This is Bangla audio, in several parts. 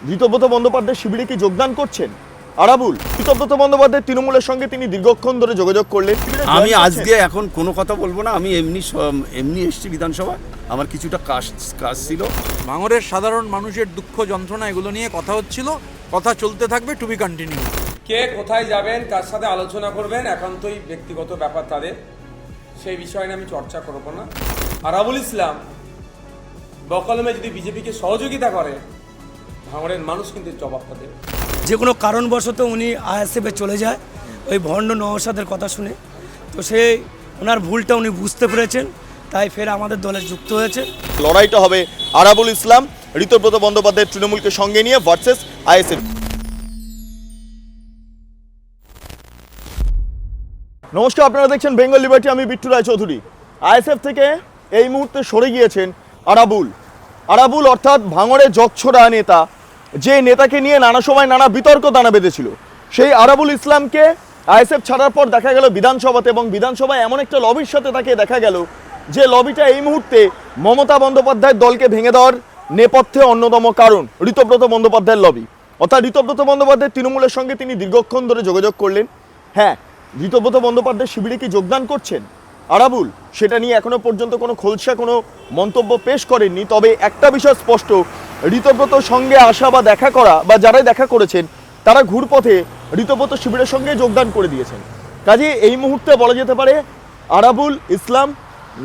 ঋতব্রত বন্দ্যোপাধ্যায় শিবিরে কি যোগদান করছেন আরাবুল? ঋতব্রত বন্দ্যোপাধ্যায় তৃণমূলের সঙ্গে তিনি দীর্ঘক্ষণ ধরে যোগাযোগ করলেন। আমি আজকে এখন কোনো কথা বলবো না। আমি এমনি এসেছি বিধানসভা, আমার কিছুটা কাজ ছিল। ভাঙড়ের সাধারণ মানুষের দুঃখ যন্ত্রণা এগুলো নিয়ে কথা হচ্ছিল, কথা চলতে থাকবে, টু বি কন্টিনিউ। কে কোথায় যাবেন, কার সাথে আলোচনা করবেন, একান্তই ব্যক্তিগত ব্যাপার তাদের, সেই বিষয় নিয়ে আমি চর্চা করব না। আরাবুল ইসলাম বকলমে যদি বিজেপিকে সহযোগিতা করে, ভাঙড়ের মানুষ কিন্তু জবাবটা দেবে। যে কোনো কারণবশত উনি আইএসএফে চলে যায় ওই ভণ্ড নওশাদের কথা শুনে, তো সেই ওনার ভুলটা উনি বুঝতে পেরেছেন, তাই ফের আমাদের দলে যুক্ত হয়েছে। লড়াইটা হবে আরাবুল ইসলাম ঋতব্রত বন্দ্যোপাধ্যায় তৃণমূলকে সঙ্গে নিয়ে ভার্সেস আইএসএফ। নমস্কার, আপনারা দেখছেন বেঙ্গল লিবার্টি, আমি বিট্টু রায়চৌধুরী। আইএসএফ থেকে এই মুহূর্তে সরে গিয়েছেন আরাবুল অর্থাৎ ভাঙড়ের জগছড়া নেতা, যে নেতাকে নিয়ে নানা সময় নানা বিতর্ক দানা বেঁধেছিল। সেই আরাবুল ইসলামকে আইএসএফ ছাড়ার পর দেখা গেল বিধানসভাতে, এবং বিধানসভায় এমন একটা লবির সাথে তাকে দেখা গেল যে লবিটা এই মুহূর্তে মমতা বন্দ্যোপাধ্যায়ের দলকে ভেঙে দেওয়ার নেপথ্যে অন্যতম কারণ ঋতব্রত বন্দ্যোপাধ্যায়ের লবি। অর্থাৎ ঋতব্রত বন্দ্যোপাধ্যায় তৃণমূলের সঙ্গে তিনি দীর্ঘক্ষণ ধরে যোগাযোগ করলেন। হ্যাঁ, ঋতব্রত বন্দ্যোপাধ্যায় শিবিরে কি যোগদান করছেন আরাবুল, সেটা নিয়ে এখনো পর্যন্ত কোনো খোলসা কোনো মন্তব্য পেশ করেননি। তবে একটা বিষয় স্পষ্ট, ঋতব্রতর সঙ্গে আসা বা দেখা করা বা যারাই দেখা করেছেন তারা ঘুরপথে ঋতব্রত শিবিরের সঙ্গে যোগদান করে দিয়েছেন। কাজে এই মুহূর্তে বলা যেতে পারে আরাবুল ইসলাম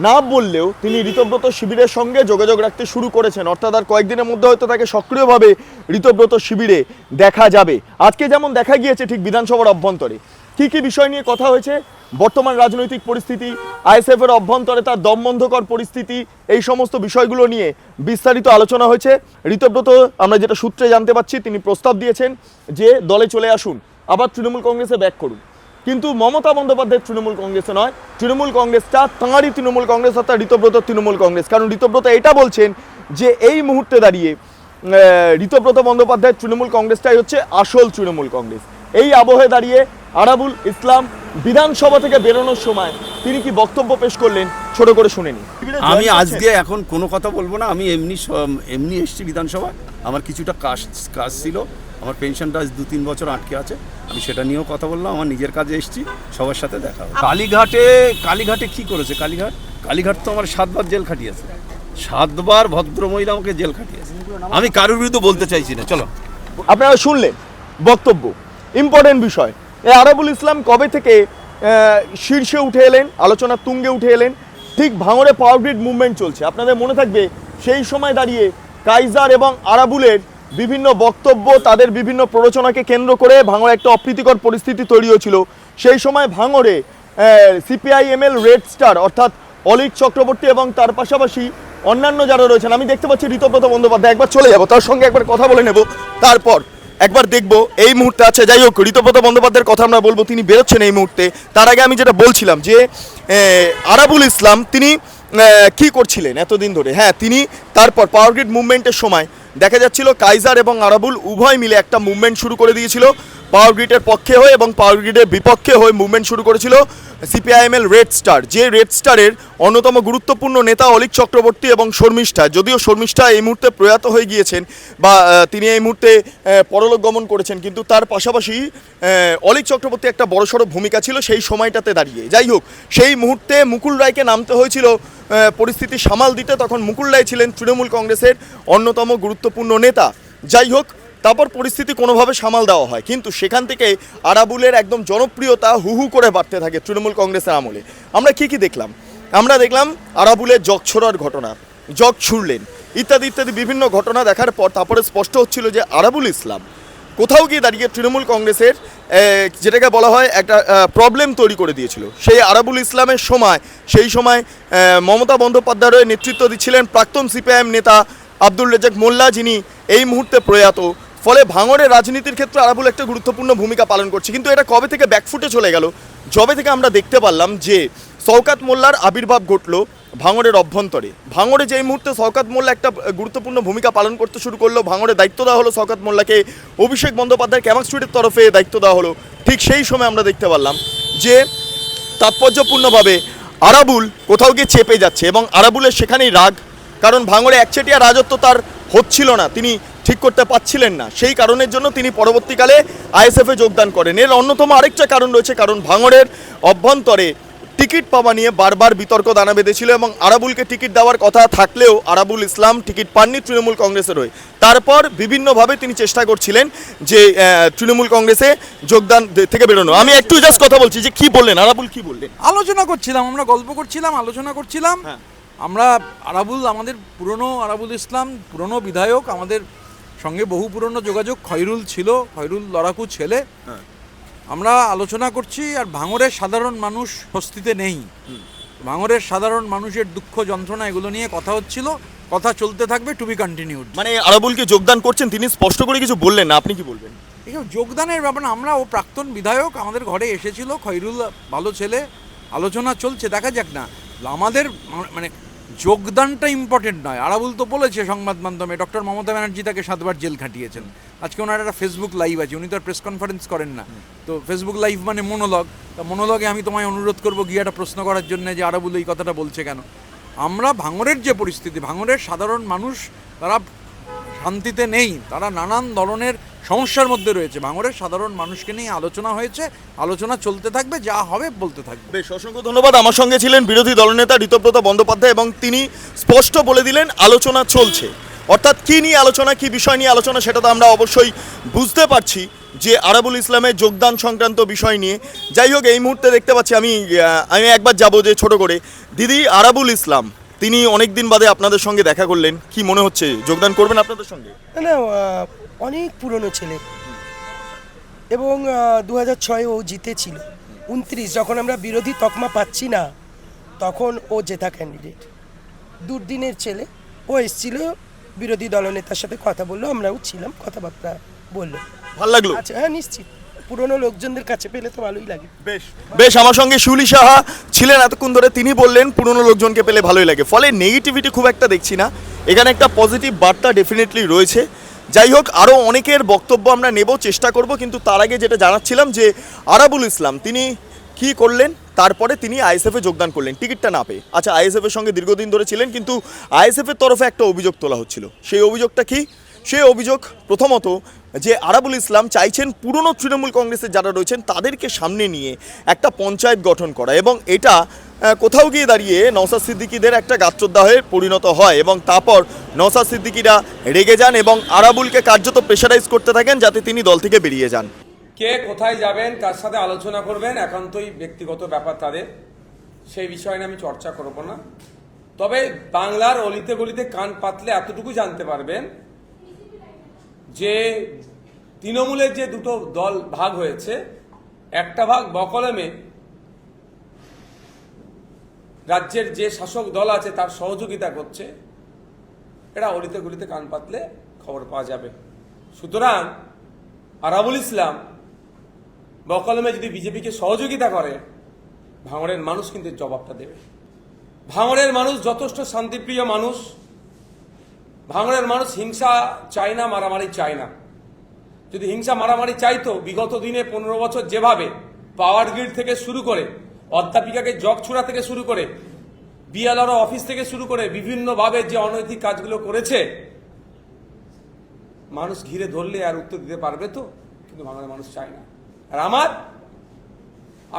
না বললেও তিনি ঋতব্রত শিবিরের সঙ্গে যোগাযোগ রাখতে শুরু করেছেন। অর্থাৎ আর কয়েকদিনের মধ্যে হয়তো তাকে সক্রিয়ভাবে ঋতব্রত শিবিরে দেখা যাবে। আজকে যেমন দেখা গিয়েছে ঠিক বিধানসভার অভ্যন্তরে কী কী বিষয় নিয়ে কথা হয়েছে, বর্তমান রাজনৈতিক পরিস্থিতি, আইএসএফের অভ্যন্তরে তার দমবন্ধকর পরিস্থিতি, এই সমস্ত বিষয়গুলো নিয়ে বিস্তারিত আলোচনা হয়েছে। ঋতব্রত, আমরা যেটা সূত্রে জানতে পারছি, তিনি প্রস্তাব দিয়েছেন যে দলে চলে আসুন, আবার তৃণমূল কংগ্রেসে ব্যাক করুন। কিন্তু মমতা বন্দ্যোপাধ্যায়ের তৃণমূল কংগ্রেসে নয়, তৃণমূল কংগ্রেসটা তাঁরই তৃণমূল কংগ্রেস, অর্থাৎ ঋতব্রত তৃণমূল কংগ্রেস। কারণ ঋতব্রত এটা বলছেন যে এই মুহূর্তে দাঁড়িয়ে ঋতব্রত বন্দ্যোপাধ্যায়ের তৃণমূল কংগ্রেসটাই হচ্ছে আসল তৃণমূল কংগ্রেস। এই আবহে দাঁড়িয়ে আরাবুল ইসলাম বিধানসভা থেকে বেরোনোর সময় তিনি কি বক্তব্য পেশ করলেন, ছোট করে শুনে নিন। আমি আজকে এখন কোনো কথা বলবো না। আমি এমনি এসেছি বিধানসভা, আমার কিছুটা কাজ ছিল। আমার পেনশনটা আজ 2-3 বছর আটকে আছে, আমি সেটা নিয়েও কথা বললাম। আমার নিজের কাজে এসেছি, সবার সাথে দেখা হবে। কালীঘাটে কি করেছে? কালীঘাট তো আমার 7বার জেল খাটিয়েছে, 7বার ভদ্রমহিলা আমাকে জেল খাটিয়েছে। আমি কারোর বিরুদ্ধে বলতে চাইছি না। চলো, আপনারা শুনলেন বক্তব্য, ইম্পর্টেন্ট বিষয়। এই আরাবুল ইসলাম কবে থেকে শীর্ষে উঠে এলেন, আলোচনার তুঙ্গে উঠে এলেন? ঠিক ভাঙড়ে পাওয়ার গ্রিড মুভমেন্ট চলছে, আপনাদের মনে থাকবে সেই সময় দাঁড়িয়ে কাইজার এবং আরাবুলের বিভিন্ন বক্তব্য, তাদের বিভিন্ন প্ররোচনাকে কেন্দ্র করে ভাঙড়ে একটা অপ্রীতিকর পরিস্থিতি তৈরি হয়েছিল। সেই সময় ভাঙড়ে সিপিআইএমএল রেড স্টার অর্থাৎ অলিক চক্রবর্তী এবং তার পাশাপাশি অন্যান্য যারা রয়েছেন, আমি দেখতে পাচ্ছি ঋতব্রত বন্দ্যোপাধ্যায়, একবার চলে যাব তার সঙ্গে একবার কথা বলে নেব, তারপর একবার দেখবো এই মুহূর্তে আছে। যাই হোক, ঋতব্রত বন্দ্যোপাধ্যায়ের কথা আমরা বলবো, তিনি বেরোচ্ছেন এই মুহূর্তে। তার আগে আমি যেটা বলছিলাম যে আরাবুল ইসলাম তিনি কি করছিলেন এতদিন ধরে। হ্যাঁ, তিনি তারপর পাওয়ার গ্রিড মুভমেন্টের সময় দেখা যাচ্ছিল কাইজার এবং আরাবুল উভয় মিলে একটা মুভমেন্ট শুরু করে দিয়েছিল। পাওয়ার গ্রিডের পক্ষে হয়ে এবং পাওয়ার গ্রিডের বিপক্ষে হয়ে মুভমেন্ট শুরু করেছিল সিপিআইএমএল রেড স্টার, যে রেড স্টারের অন্যতম গুরুত্বপূর্ণ নেতা অলিক চক্রবর্তী এবং শর্মিষ্ঠা। যদিও শর্মিষ্ঠা এই মুহূর্তে প্রয়াত হয়ে গিয়েছেন বা তিনি এই মুহূর্তে পরলোক গমন করেছেন, কিন্তু তার পাশাপাশি অলিক চক্রবর্তী একটা বড়সড় ভূমিকা ছিল সেই সময়টাতে দাঁড়িয়ে। যাই হোক, সেই মুহূর্তে মুকুল রায়কে নামতে হয়েছিল পরিস্থিতি সামাল দিতে। তখন মুকুল রায় ছিলেন তৃণমূল কংগ্রেসের অন্যতম গুরুত্বপূর্ণ নেতা। যাই হোক, তারপর পরিস্থিতি কোনোভাবে সামাল দেওয়া হয়, কিন্তু সেখান থেকে আরাবুলের একদম জনপ্রিয়তা হু করে বাড়তে থাকে তৃণমূল কংগ্রেসের আমলে। আমরা কি দেখলাম? আমরা দেখলাম আরাবুলের জগ ছোড়ার ঘটনা, জগ ছুড়লেন ইত্যাদি ইত্যাদি বিভিন্ন ঘটনা দেখার পর তারপরে স্পষ্ট হচ্ছিল যে আরাবুল ইসলাম কোথাও গিয়ে দাঁড়িয়ে তৃণমূল কংগ্রেসের যেটাকে বলা হয় একটা প্রবলেম তৈরি করে দিয়েছিল। সেই আরাবুল ইসলামের সময় সেই সময় মমতা বন্দ্যোপাধ্যায়ের নেতৃত্ব দিচ্ছিলেন প্রাক্তন সিপিআইএম নেতা আব্দুল রেজাক মোল্লা, যিনি এই মুহূর্তে প্রয়াত। ফলে ভাঙড়ের রাজনীতির ক্ষেত্রে আরাবুল একটা গুরুত্বপূর্ণ ভূমিকা পালন করছে। কিন্তু এটা কবে থেকে ব্যাকফুটে চলে গেল? যবে থেকে আমরা দেখতে পারলাম যে শওকত মোল্লার আবির্ভাব ঘটলো ভাঙড়ের অভ্যন্তরে। ভাঙড়ে যেই মুহূর্তে শওকত মোল্লা একটা গুরুত্বপূর্ণ ভূমিকা পালন করতে শুরু করলো, ভাঙড়ে দায়িত্ব দেওয়া হলো শওকত মোল্লাকে, অভিষেক বন্দ্যোপাধ্যায় ক্যামাক স্ট্রিটের তরফে দায়িত্ব দেওয়া হলো। ঠিক সেই সময় আমরা দেখতে পারলাম যে তাৎপর্যপূর্ণভাবে আরাবুল কোথাও গিয়ে চেপে যাচ্ছে এবং আরাবুলের সেখানেই রাগ। কারণ ভাঙড়ে একচেটিয়া রাজত্ব তার হচ্ছিল না, তিনি ঠিক করতে পারছিলেন না, সেই কারণের জন্য তিনি পরবর্তীকালে আইএসএফে যোগদান করেন। এর অন্যতম আরেকটা কারণ রয়েছে, কারণ ভাঙড়ের অভ্যন্তরে টিকিট পাওয়া নিয়ে বারবার বিতর্ক দানা বেঁধেছিল এবং আরাবুলকে টিকিট দেওয়ার কথা থাকলেও আরাবুল ইসলাম টিকিট পাননি তৃণমূল কংগ্রেসের হয়ে। তারপর বিভিন্নভাবে তিনি চেষ্টা করছিলেন যে তৃণমূল কংগ্রেসে যোগদান থেকে বেরোনো। আমি একটু জাস্ট কথা বলছি যে কি বললেন আরাবুল, কি বললেন? আলোচনা করছিলাম, আমরা গল্প করছিলাম, আলোচনা করছিলাম। হ্যাঁ। আমরা আরাবুল, আমাদের পুরনো আরাবুল ইসলাম পুরনো বিধায়ক, আমাদের সঙ্গে বহু পুরনো যোগাযোগ। খয়রুল ছিল, খয়রুল লড়াকু ছেলে। হ্যাঁ। আমরা আলোচনা করছি, আর ভাঙড়ের সাধারণ মানুষ স্বস্তিতে নেই। ভাঙড়ের সাধারণ মানুষের দুঃখ যন্ত্রণা এগুলো নিয়ে কথা হচ্ছিল, কথা চলতে থাকবে, টু বি কন্টিনিউড। মানে আরাবুলকে যোগদান করছেন, তিনি স্পষ্ট করে কিছু বললেন না, আপনি কি বলবেন? এসব যোগদানের ব্যাপার না, আমরা, ও প্রাক্তন বিধায়ক, আমাদের ঘরে এসেছিল, খয়রুল ভালো ছেলে, আলোচনা চলছে, দেখা যাক না। আমাদের মানে যোগদানটা ইম্পর্টেন্ট নয়। আরাবুল তো বলেছে সংবাদ মাধ্যমে, ডক্টর মমতা ব্যানার্জি তাকে 7 বার জেল খাটিয়েছেন। আজকে ওনার একটা ফেসবুক লাইভ আছে, উনি তো আর প্রেস কনফারেন্স করেন না, তো ফেসবুক লাইভ মানে মনোলগ। তা মনোলগে আমি তোমায় অনুরোধ করবো গিয়ে একটা প্রশ্ন করার জন্য যে আরাবুল এই কথাটা বলছে কেন। আমরা ভাঙড়ের যে পরিস্থিতি, ভাঙড়ের সাধারণ মানুষ তারা শান্তিতে নেই, তারা নানান ধরনের সমস্যার মধ্যে রয়েছে। ভাঙড়ের সাধারণ মানুষকে নিয়ে আলোচনা হয়েছে, আলোচনা চলতে থাকবে, যা হবে বলতে থাকবে। বেশ, অসংখ্য ধন্যবাদ। আমার সঙ্গে ছিলেন বিরোধী দলনেতা ঋতব্রত বন্দ্যোপাধ্যায় এবং তিনি স্পষ্ট বলে দিলেন আলোচনা চলছে। অর্থাৎ কী নিয়ে আলোচনা, কী বিষয় নিয়ে আলোচনা, সেটা তো আমরা অবশ্যই বুঝতে পারছি যে আরাবুল ইসলামের যোগদান সংক্রান্ত বিষয় নিয়ে। যাই হোক, এই মুহূর্তে দেখতে পাচ্ছি আমি একবার যাবো যে ছোট করে, দিদি আরাবুল ইসলাম তিনি অনেক দিন বাদে আপনাদের সঙ্গে দেখা করলেন, কি মনে হচ্ছে যোগদান করবেন আপনাদের সঙ্গে? না, অনেক পুরনো ছেলে এবং 2006 ও জিতেছিল। 29 যখন আমরা বিরোধী তকমা পাচ্ছি না, তখন ও জেতা ক্যান্ডিডেট। দুর্দিনের ছেলে, ও এসেছিল, বিরোধী দলনেতার সাথে কথা বললো, আমরাও ছিলাম, কথাবার্তা বললো, ভালো লাগলো? আচ্ছা, হ্যাঁ নিশ্চিত, পুরনো লোকজনদের কাছে পেলে তো ভালোই লাগে। বেশ বেশ, আমার সঙ্গে শিউলি সাহা ছিলেন এতক্ষণ ধরে, তিনি বললেন পুরনো লোকজনকে পেলে ভালোই লাগে, ফলে নেগেটিভিটি খুব একটা দেখছি না, এখানে একটা পজিটিভ বার্তা ডেফিনেটলি রয়েছে। যাই হোক, আরও অনেকের বক্তব্য আমরা নেব, চেষ্টা করব, কিন্তু তার আগে যেটা জানাচ্ছিলাম যে আরাবুল ইসলাম তিনি কি করলেন, তারপরে তিনি আইএসএফে যোগদান করলেন টিকিটটা না পেয়ে। আচ্ছা, আইএসএফের সঙ্গে দীর্ঘদিন ধরে ছিলেন, কিন্তু আইএসএফের তরফে একটা অভিযোগ তোলা হচ্ছিল। সেই অভিযোগটা কি? সেই অভিযোগ প্রথমত যে আরাবুল ইসলাম চাইছেন পুরনো তৃণমূল কংগ্রেসের যারা রয়েছেন তাদেরকে সামনে নিয়ে একটা পঞ্চায়েত গঠন করা, এবং এটা কোথাও গিয়ে দাঁড়িয়ে নওশাদ সিদ্দিকীদের একটা গাত্রোদ্দাহ হয়ে পরিণত হয়, এবং তারপর নওশাদ সিদ্দিকীরা রেগে যান এবং আরাবুলকে কার্যত প্রেশারাইজ করতে থাকেন যাতে তিনি দল থেকে বেরিয়ে যান। কে কোথায় যাবেন, কার সাথে আলোচনা করবেন, একান্তই ব্যক্তিগত ব্যাপার তাদের, সেই বিষয় নিয়ে আমি চর্চা করব না। তবে বাংলার অলিতে গলিতে কান পাতলে এতটুকু জানতে পারবেন যে তৃণমূলের যে দুটো দল ভাগ হয়েছে, একটা ভাগ বকলমে রাজ্যের যে শাসক দল আছে তার সহযোগিতা করছে, এটা অলিতে গলিতে কান পাতলে খবর পাওয়া যাবে। সুতরাং আরাবুল ইসলাম বকলমে যদি বিজেপিকে সহযোগিতা করে, ভাঙড়ের মানুষ কিন্তু জবাবটা দেবে। ভাঙড়ের মানুষ যথেষ্ট শান্তিপ্রিয় মানুষ, ভাঙড়ের মানুষ হিংসা চায় না, মারামারি চায় না। যদি হিংসা মারামারি চাইতো, বিগত দিনে 15 বছর যেভাবে পাওয়ার গ্রিড থেকে শুরু করে, অধ্যাপিকাকে জগ ছোড়া থেকে শুরু করে, বিএলআরও অফিস থেকে শুরু করে বিভিন্নভাবে যে অনৈতিক কাজগুলো করেছে, মানুষ ঘিরে ধরলে আর উত্তর দিতে পারবে তো? কিন্তু ভাঙড়ের মানুষ চায় না। আর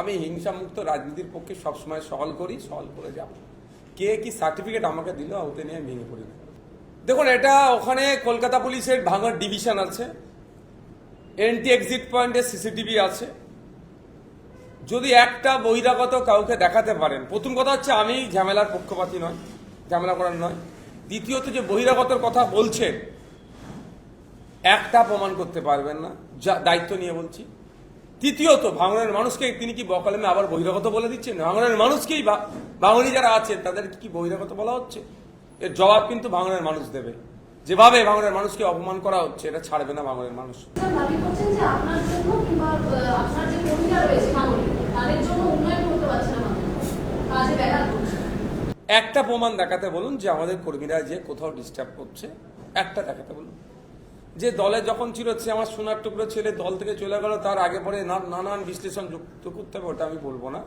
আমি হিংসামুক্ত রাজনীতির পক্ষে সবসময় সওয়াল করে যাব। কে কি সার্টিফিকেট আমাকে দিল, ওতে নিয়ে আমি ভেঙে পড়ি না। দেখুন, এটা ওখানে কলকাতা পুলিশের ভাঙড় ডিভিশন আছে, এন্টি এক্সিট পয়েন্টে সিসিটিভি আছে। যদি একটা বহিরাগত কাউকে দেখাতে পারেন, প্রথম কথা হচ্ছে আমি ঝামেলার পক্ষপাতী নয়, ঝামেলা করার নয়। দ্বিতীয়ত, যে বহিরাগতর কথা বলছেন, একটা প্রমাণ করতে পারবেন না, যা দায়িত্ব নিয়ে বলছি। তৃতীয়ত, ভাঙড়ের মানুষকে তিনি কি বকলমে আবার বহিরাগত বলে দিচ্ছেন? ভাঙড়ের মানুষকেই, ভাঙড়ি যারা আছেন তাদের কি বহিরাগত বলা হচ্ছে? এর জবাব কিন্তু ভাঙড়ের মানুষ দেবে। যেভাবে ভাঙড়ের মানুষকে অপমান করা হচ্ছে, এটা ছাড়বে না ভাঙড়ের মানুষ। একটা প্রমাণ দেখাতে বলুন যে আমাদের কর্মীরা যে কোথাও ডিস্টার্ব করছে, একটা দেখাতে বলুন। যে দলে যখন ছিল, সে আমার সোনার টুকরো ছেলে দল থেকে চলে গেল, তার আগে পরে নানান বিশ্লেষণ যুক্ত করতে হবে, ওটা আমি বলবো না।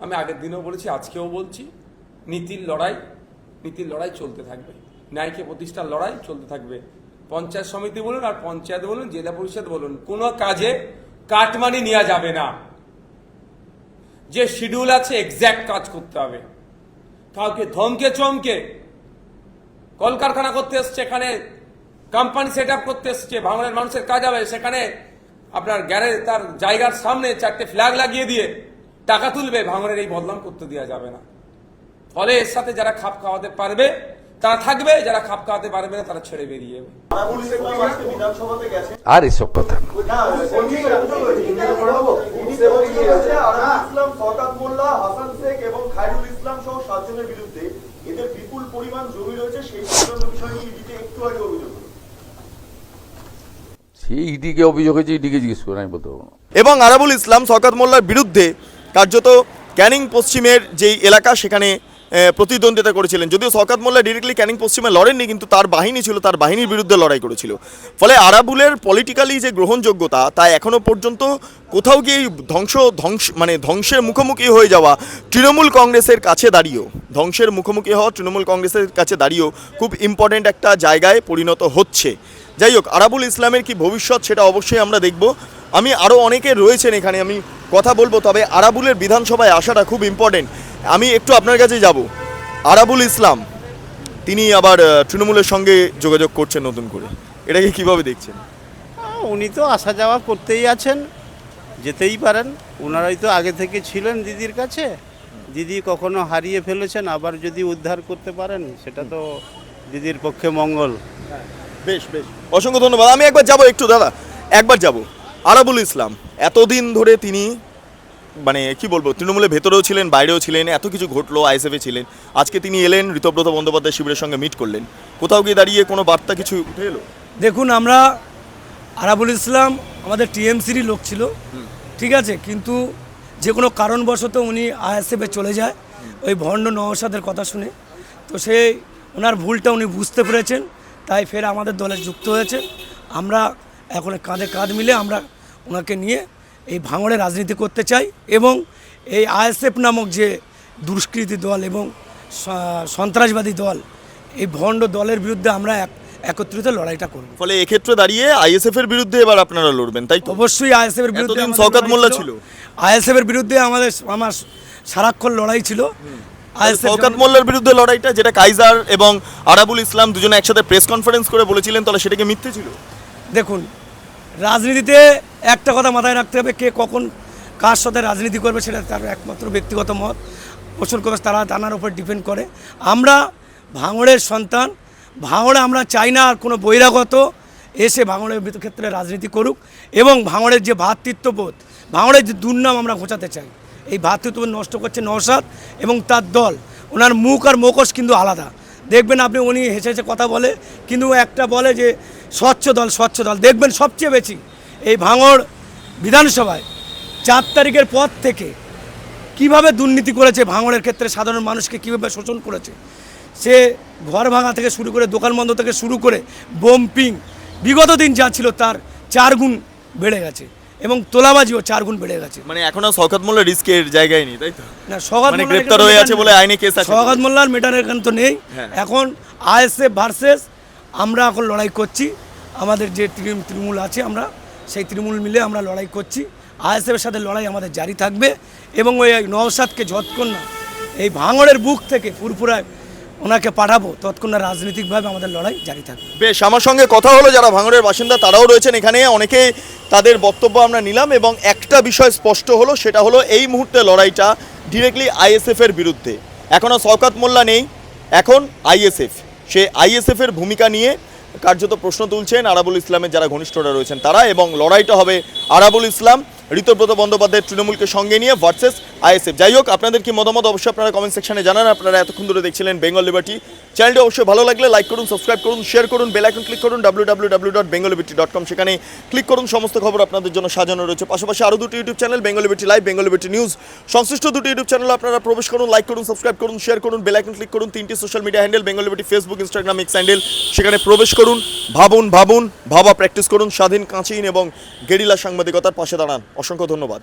আমি আগের দিনও বলেছি, আজকেও বলছি, নীতির লড়াই চলতে থাকবে, ন্যায়কে প্রতিষ্ঠার লড়াই চলতে থাকবে। পঞ্চায়েত সমিতি বলুন আর পঞ্চায়েত বলুন, জেলা পরিষদ বলুন, কোনো কাজে কাটমানি নেওয়া যাবে না। যে শিডিউল আছে এক্স্যাক্ট কাজ করতে হবে। কাউকে ধমকে চমকে কলকারখানা করতে এসছে, এখানে কোম্পানি সেট আপ করতে এসছে, ভাঙনের মানুষের কাজ হবে, সেখানে আপনার গ্যারেজ তার জায়গার সামনে 4টে ফ্ল্যাগ লাগিয়ে দিয়ে টাকা তুলবে, ভাঙনের এই বদনাম করতে দেওয়া যাবে না। ফলে এর সাথে যারা খাপ খাওয়াতে পারবে তারা থাকবে, যারা খাপ খাওয়াতে পারবে না তারা ছেড়ে বেরিয়ে যাবে। আর এসব কথা সেই ইডিকে অভিযোগ হয়েছে, ইডিকে জিজ্ঞেস করে আমি বলতে পারবো না। এবং আরাবুল ইসলাম শওকত মোল্লার বিরুদ্ধে কার্যত ক্যানিং পশ্চিমের যেই এলাকা সেখানে প্রতিদ্বন্দ্বিতা করেছিলেন। যদিও শওকত মোল্লা ডিরেক্টলি ক্যানিং পশ্চিমে লড়েননি, কিন্তু তার বাহিনী ছিল, তার বাহিনীর বিরুদ্ধে লড়াই করেছিল। ফলে আরাবুলের পলিটিক্যালি যে গ্রহণযোগ্যতা তা এখনও পর্যন্ত কোথাও গিয়ে ধ্বংসের মুখোমুখি হয়ে যাওয়া তৃণমূল কংগ্রেসের কাছে দাঁড়িয়েও, ধ্বংসের মুখোমুখি হওয়া তৃণমূল কংগ্রেসের কাছে দাঁড়িয়েও খুব ইম্পর্ট্যান্ট একটা জায়গায় পরিণত হচ্ছে। যাই হোক, আরাবুল ইসলামের কি ভবিষ্যৎ সেটা অবশ্যই আমরা দেখব। আমি আরও অনেকে রয়েছেন এখানে, আমি কথা বলবো, তবে আরাবুলের বিধানসভায় আসাটা খুব ইম্পর্টেন্ট। আমি একটু আপনার কাছে যাব। আরাবুল ইসলাম তিনি আবার তৃণমূলের সঙ্গে যোগাযোগ করছেন নতুন করে, এটাকে কিভাবে দেখছেন? উনি তো আসা যাওয়া করতেই আছেন, যেতেই পারেন। ওনারাই তো আগে থেকে ছিলেন দিদির কাছে, দিদি কখনো হারিয়ে ফেলেছেন, আবার যদি উদ্ধার করতে পারেন সেটা তো দিদির পক্ষে মঙ্গল। বেশ বেশ, অসংখ্য ধন্যবাদ। আমি একবার যাব, একটু দাদা একবার যাব। আরাবুল ইসলাম এতদিন ধরে তিনি কি বলবো, তৃণমূলের ভেতরেও ছিলেন, বাইরেও ছিলেন, এত কিছু ঘটলো, আইএসএফে ছিলেন, আজকে তিনি এলেন, ঋতব্রত বন্দ্যোপাধ্যায় শিবিরের সঙ্গে মিট করলেন, কোথাও গিয়ে দাঁড়িয়ে কোনো বার্তা কিছু উঠে এলো? দেখুন, আমরা আরাবুল ইসলাম আমাদের টিএমসিরই লোক ছিল, ঠিক আছে, কিন্তু যে কোনো কারণবশত উনি আইএসএফে চলে যায় ওই ভণ্ড নওশাদের কথা শুনে। তো সেই ওনার ভুলটা উনি বুঝতে পেরেছেন, তাই ফের আমাদের দলে যুক্ত হয়েছে। আমরা এখন কাঁধে কাঁধ মিলে আমরা ওনাকে নিয়ে এই ভাঙড়ে রাজনীতি করতে চাই, এবং এই আইএসএফ নামক যে দুষ্কৃতী দল এবং সন্ত্রাসবাদী দল, এই ভণ্ড দলের বিরুদ্ধে আমরা একত্রিত লড়াইটা করব। ফলে এক্ষেত্রে দাঁড়িয়ে আইএসএফ এর বিরুদ্ধে এবার আপনারা লড়বেন, তাই তো? অবশ্যই আইএসএফ এর বিরুদ্ধে শওকত মোল্লা ছিল, আইএসএফ এর বিরুদ্ধে আমার সারাক্ষণ লড়াই ছিল। শওকত মোল্লার বিরুদ্ধে লড়াইটা, যেটা কাইজার এবং আরাবুল ইসলাম দুজনে একসাথে প্রেস কনফারেন্স করে বলেছিলেন, তাহলে সেটাকে মিথ্যে ছিল? দেখুন, রাজনীতিতে একটা কথা মাথায় রাখতে হবে, কে কখন কার সাথে রাজনীতি করবে সেটা তার একমাত্র ব্যক্তিগত মত পোষণ করবে, তারা তার উপর ডিপেন্ড করে। আমরা ভাঙড়ের সন্তান, ভাঙড়ে আমরা চাই না আর কোনো বহিরাগত এসে ভাঙড়ের ক্ষেত্রে রাজনীতি করুক, এবং ভাঙড়ের যে ভ্রাতৃত্ববোধ, ভাঙড়ের যে দুর্নাম আমরা ঘোচাতে চাই, এই ভ্রাতৃত্ববোধ নষ্ট করছে নওশাদ এবং তার দল। ওনার মুখ আর মুখোশ কিন্তু আলাদা, দেখবেন আপনি, উনি হেসে হেসে কথা বলে, কিন্তু একটা বলে যে স্বচ্ছ দল, স্বচ্ছ দল। দেখবেন সবচেয়ে বেশি এই ভাঙড় বিধানসভায় 4 তারিখের পর থেকে কিভাবে দুর্নীতি করেছে, ভাঙড়ের ক্ষেত্রে সাধারণ মানুষকে কীভাবে শোষণ করেছে। সে ঘর ভাঙা থেকে শুরু করে, দোকান বন্ধ থেকে শুরু করে, বোমপিং, বিগত দিন যা ছিল তার 4 গুণ বেড়ে গেছে, এবং তোলাবাজিও 4 গুণ বেড়ে গেছে। মানে এখনো শওকত মোল্লা রিস্কের জায়গায় নেই, তাই তো? না, শওকত মোল্লা গ্রেফতার হয়ে আছে বলে আইনে কেস আছে, শওকত মোল্লার মেটারের এখানে তো নেই। এখন আইএসএফ ভার্সেস আমরা এখন লড়াই করছি, আমাদের যে তৃণমূল আছে, আমরা সেই তৃণমূল মিলে আমরা লড়াই করছি। আইএসএফের সাথে লড়াই আমাদের জারি থাকবে, এবং ওই নওশাদকে যতক্ষণ না এই ভাঙড়ের বুক থেকে পুরপুরায় ওনাকে পাঠাবো, ততক্ষণ না রাজনৈতিকভাবে আমাদের লড়াই জারি থাকবে। বেশ, আমার সঙ্গে কথা হলো যারা ভাঙড়ের বাসিন্দা, তারাও রয়েছেন এখানে, অনেকে তাদের বক্তব্য আমরা নিলাম, এবং একটা বিষয় স্পষ্ট হলো, সেটা হলো এই মুহূর্তে লড়াইটা ডিরেক্টলি আইএসএফ এর বিরুদ্ধে। এখনও শওকত মোল্লা নেই, এখন আইএসএফ, সে আইএসএফ এর ভূমিকা নিয়ে কার্যত প্রশ্ন তুলছেন আরাবুল ইসলামের যারা ঘনিষ্ঠরা রয়েছেন তারা, এবং লড়াইটা হবে আরাবুল ইসলাম, ঋতব্রত বন্দ্যোপাধ্যায়ের তৃণমূলকে সঙ্গে নিয়ে ভার্সেস আইএসএফ। যাই হোক, আপনাদের কি মতামত অবশ্যই আপনারা কমেন্ট সেকশনে জানান। আপনারা এতক্ষণ ধরে দেখছিলেন বেঙ্গল লিবার্টি। চ্যানেলটি অবশ্যই ভালো লাগলে লাইক করুন, সাবস্ক্রাইব করুন, শেয়ার করুন, বেল আইকন ক্লিক করুন, www.bengalliberty.com, সেখানে ক্লিক করুন, সমস্ত খবর আপনাদের জন্য সাজানো রয়েছে। পাশাপাশি আরও 2টি YouTube channel, Bengal liberty live, Bengal liberty news, সংশ্লিষ্ট 2টি ইউটিউব চ্যানেল আপনারা প্রবেশ করুন, লাইক করুন, সাবস্ক্রাইব করুন, শেয়ার করুন, বেল আইকন ক্লিক করুন। 3টি social media handle, Bengal liberty Facebook, Instagram, x handle, সেখানে প্রবেশ করুন, ভাবা প্র্যাকটিস করুন, স্বাধীন, কাঁচিন এবং গেরিলা সাংবাদিকতার পাশে দাঁড়ান। অসংখ্য ধন্যবাদ।